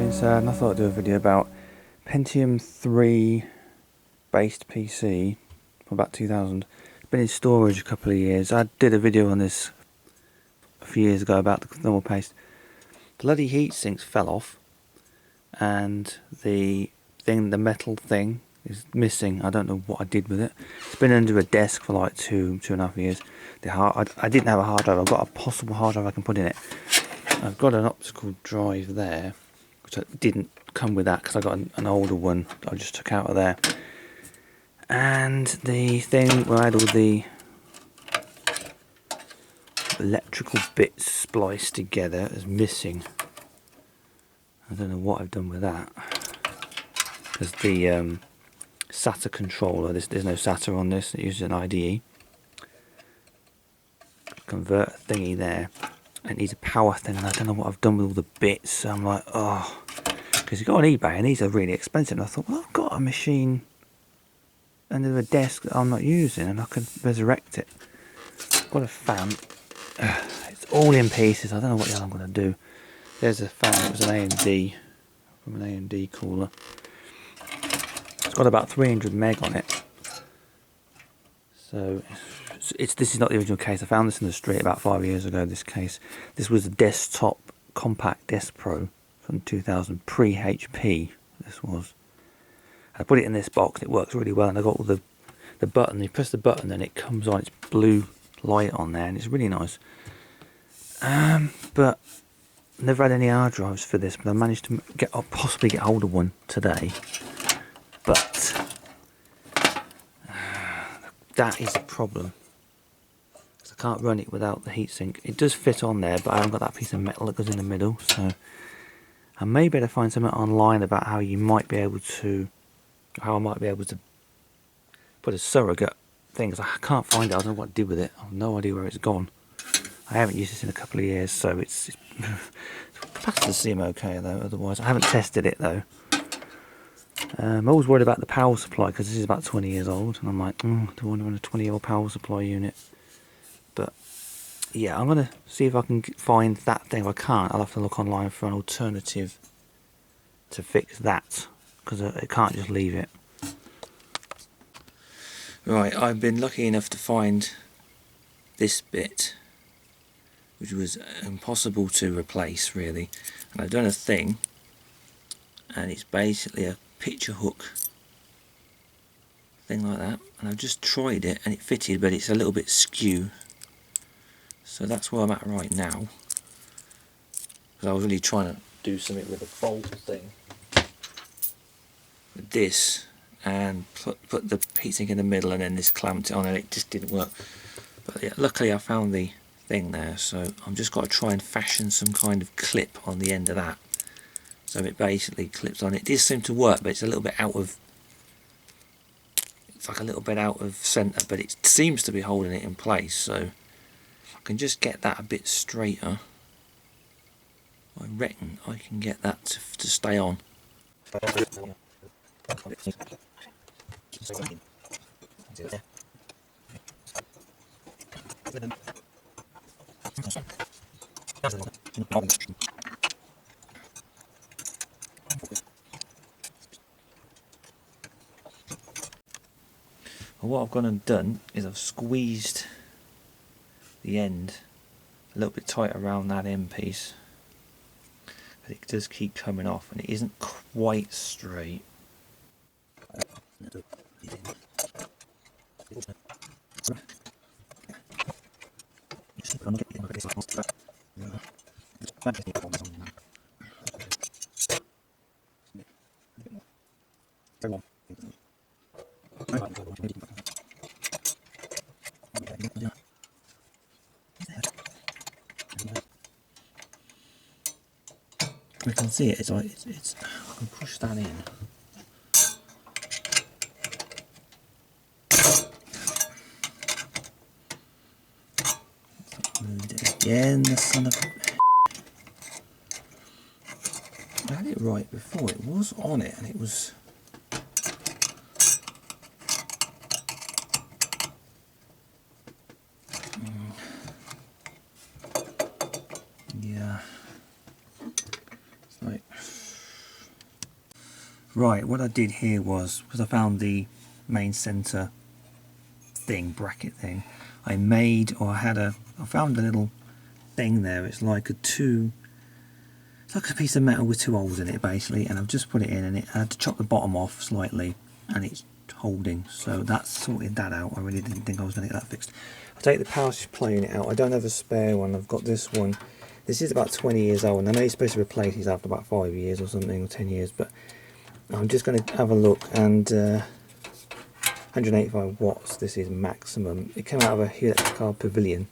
and I thought I'd do a video about Pentium 3 based PC from about 2000. It's been in storage a couple of years. I did a video on this a few years ago about the thermal paste. Bloody heat sinks fell off, and the metal thing is missing. I don't know what I did with it. It's been under a desk for like two and a half years. I didn't have a hard drive. I've got a possible hard drive I can put in it. I've got an optical drive there, which didn't come with that because I got an older one that I just took out of there. And the thing where I had all the electrical bits spliced together is missing. I don't know what I've done with that. Because the SATA controller, there's no SATA on this, it uses an IDE. Converter thingy there. It needs a power thing, and I don't know what I've done with all the bits. So I'm like, oh, because you go on eBay and these are really expensive. And I thought, well, I've got a machine under a desk that I'm not using, and I could resurrect it. I've got a fan. It's all in pieces. I don't know what the hell I'm going to do. There's a fan. It was an AMD from an AMD cooler. It's got about 300 meg on it. So this is not the original case. I found this in the street about 5 years ago. This case, this was a desktop Compaq Deskpro from 2000, pre-HP. This was. I put it in this box. It works really well, and I got all the button. You press the button, and it comes on. It's blue light on there, and it's really nice. But never had any hard drives for this. But I managed to possibly get hold of one today. But that is a problem. I can't run it without the heatsink. It does fit on there, but I haven't got that piece of metal that goes in the middle. So I may better find something online about how I might be able to put a surrogate thing. Because I can't find it. I don't know what to do with it. I have no idea where it's gone. I haven't used this in a couple of years, so it's capacitors seem okay though. Otherwise, I haven't tested it though. I'm always worried about the power supply because this is about 20 years old, and I'm like, do I want to run a 20-year-old power supply unit? But yeah, I'm going to see if I can find that thing. If I can't, I'll have to look online for an alternative to fix that, because I can't just leave it. Right, I've been lucky enough to find this bit, which was impossible to replace really. And I've done a thing, and it's basically a picture hook thing like that. And I've just tried it, and it fitted, but it's a little bit skew. So that's where I'm at right now. Because I was really trying to do something with a bolt thing. With this, and put the heatsink in the middle, and then this clamped it on, and it just didn't work. But yeah, luckily I found the thing there, so I'm just got to try and fashion some kind of clip on the end of that. So it basically clips on. It does seem to work, but it's a little bit out of... It's like a little bit out of centre, but it seems to be holding it in place, so... I can just get that a bit straighter. I reckon I can get that to stay on. Well, what I've gone and done is I've squeezed the end a little bit tight around that end piece, but it does keep coming off, and it isn't quite straight. We can see it. It's like it's. I can push that in. Moved it again. The son of. I had it right before. It was on it, and it was. Yeah. It's like Right, what I did here was, because I found the main centre thing, bracket thing, I found a little thing there. It's like a piece of metal with 2 holes in it basically, and I've just put it in, and I had to chop the bottom off slightly, and it's holding, so that's sorted that out. I really didn't think I was going to get that fixed. I'll take the power supply unit out. I don't have a spare one. I've got this one. This is about 20 years old, and I know you're supposed to replace these after about 5 years or something, or 10 years, but I'm just going to have a look. And 185 watts, this is maximum. It came out of a Heatsink Pavilion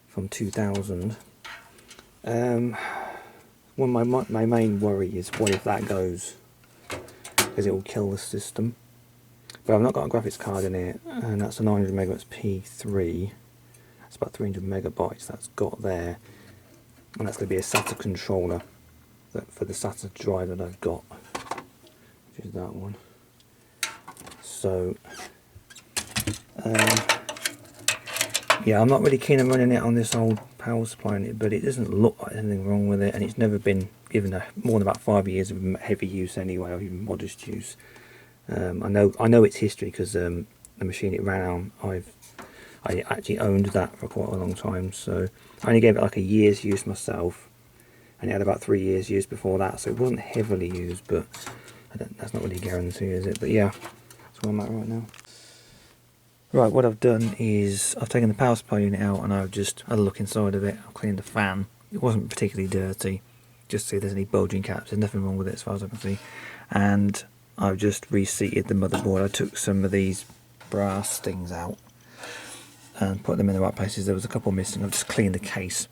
from 2000. Well, my main worry is, what if that goes? Because it will kill the system. But I've not got a graphics card in it, and that's a 900 megahertz P3. That's about 300 megabytes that's got there, and that's going to be a SATA controller for the SATA drive that I've got, which is that one. So yeah, I'm not really keen on running it on this old power supply unit, but it doesn't look like anything wrong with it, and it's never been given more than about 5 years of heavy use anyway, or even modest use. I know its history, because the machine it ran on, I actually owned that for quite a long time, so I only gave it like a year's use myself, and it had about 3 years use before that, so it wasn't heavily used, but that's not really a guarantee, is it? But yeah, that's where I'm at right now. Right, what I've done is I've taken the power supply unit out, and I've just had a look inside of it. I've cleaned the fan. It wasn't particularly dirty, just to see if there's any bulging caps. There's nothing wrong with it as far as I can see. And I've just reseated the motherboard. I took some of these brass things out and put them in the right places. There was a couple missing. I've just cleaned the case.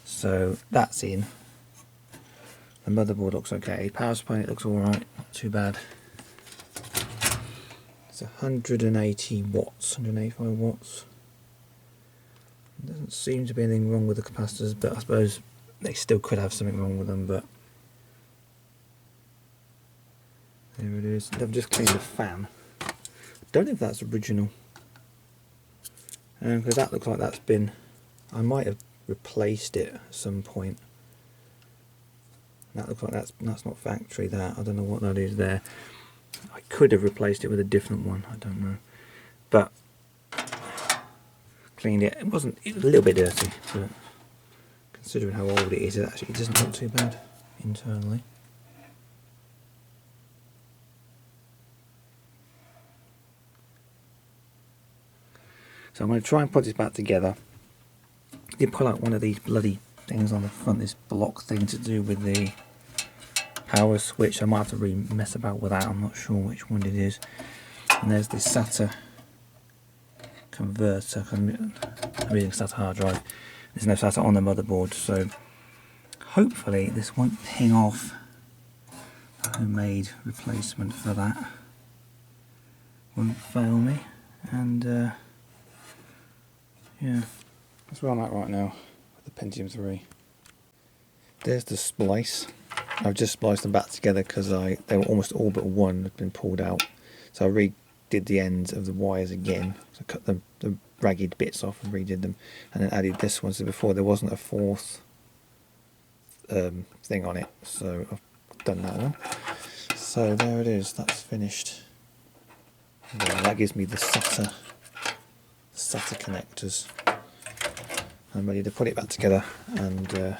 So that's in. The motherboard looks okay. Power supply looks alright, not too bad. It's 180 watts, 185 watts. There doesn't seem to be anything wrong with the capacitors, but I suppose they still could have something wrong with them, but there it is. I've just cleaned the fan. I don't know if that's original, because that looks like that's been, I might have replaced it at some point. That looks like that's not factory, that. I don't know what that is there. I could have replaced it with a different one, I don't know. But cleaned it. It was a little bit dirty, but considering how old it is, it actually doesn't look too bad internally. So I'm going to try and put this back together. I did pull out one of these bloody things on the front, this block thing to do with the power switch. I might have to mess about with that, I'm not sure which one it is. And there's this SATA converter. I'm using SATA hard drive. There's no SATA on the motherboard, so hopefully this won't ping off. A homemade replacement for that won't fail me, and yeah, that's where I'm at right now with the Pentium 3. There's the splice. I've just spliced them back together because they were almost all but one had been pulled out. So I redid the ends of the wires again. So I cut the ragged bits off and redid them, and then added this one. So before there wasn't a fourth thing on it, so I've done that one. So there it is. That's finished. And that gives me the SATA connectors. I'm ready to put it back together and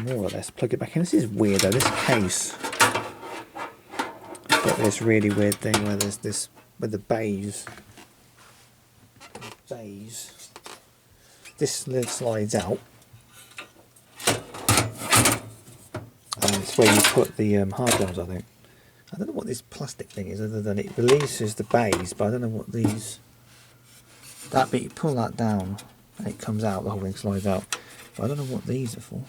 more or less plug it back in. This is weird though, this case got this really weird thing where there's this, with the bays, this lid slides out, and it's where you put the hard drives, I think. I don't know what this plastic thing is, other than it releases the bays, but I don't know what these, that bit, you pull that down and it comes out, the whole thing slides out, but I don't know what these are for.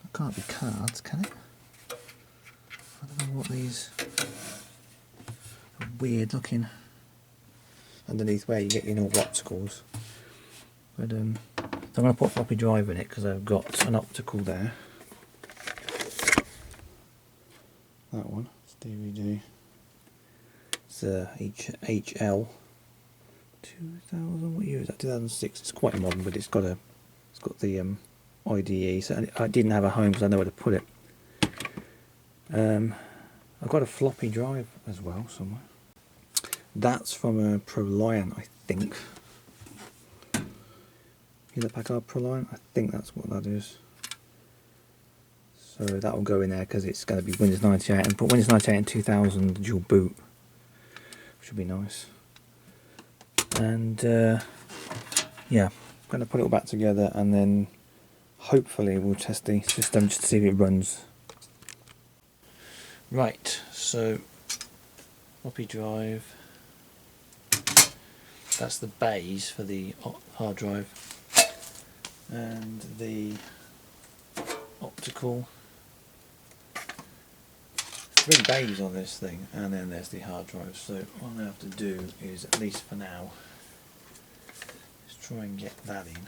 It can't be cards, can it? I don't know what these are, weird looking, underneath where you get your normal opticals. But so I'm going to put a floppy drive in it because I've got an optical there. That one, it's DVD. It's HL 2000. What year is that? 2006. It's quite modern, but it's got the IDE. So I didn't have a home because I know where to put it. I've got a floppy drive as well somewhere. That's from a ProLiant, I think. Hewlett Packard ProLiant, I think that's what that is. So that will go in there because it's going to be Windows 98, and put Windows 98 and 2000 dual boot, which will be nice. And yeah, I'm going to put it all back together, and then hopefully we'll test the system just to see if it runs. Right, so floppy drive. That's the bays for the hard drive, and the optical. 3 bays on this thing, and then there's the hard drive. So what I'm going to have to do is, at least for now, is try and get that in.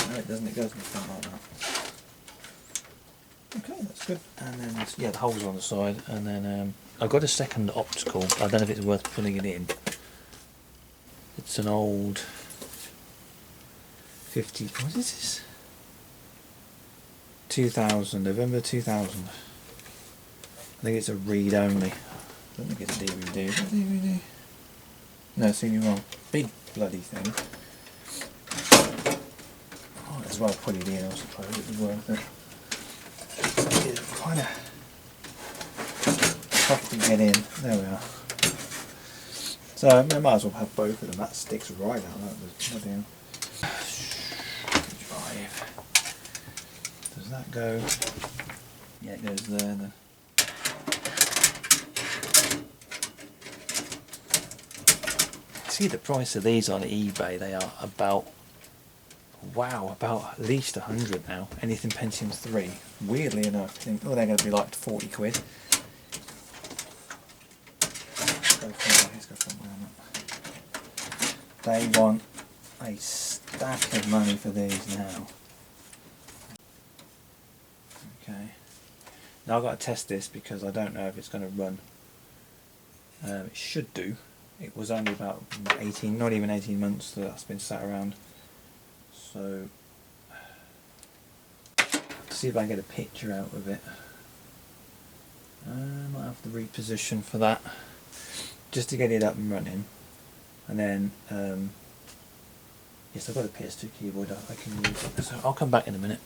No, it doesn't. It goes in the front like that. Okay, that's good. And then, yeah, the holes are on the side, and then I've got a second optical. I don't know if it's worth putting it in. It's an old 50. What is this? 2000, November 2000. I think it's a read only. I don't think it's a DVD. Is it a DVD? No, CD wrong. Big bloody thing. Oh, as well put it in, I suppose it was worth it. It's kind of tough to get in. There we are. So I might as well have both of them. That sticks right out. That was bloody hell. Drive. Does that go? Yeah, it goes there. Then. See the price of these on eBay. They are about, wow, about at least 100 now. Anything Pentium 3. Weirdly enough, I think, oh, they're going to be like 40 quid. They want a stack of money for these now. Okay. Now I've got to test this because I don't know if it's going to run. It should do. It was only about 18, not even 18 months that that's been sat around. So, see if I can get a picture out of it. I might have to reposition for that, just to get it up and running. And then, yes, I've got a PS2 keyboard I can use. So I'll come back in a minute.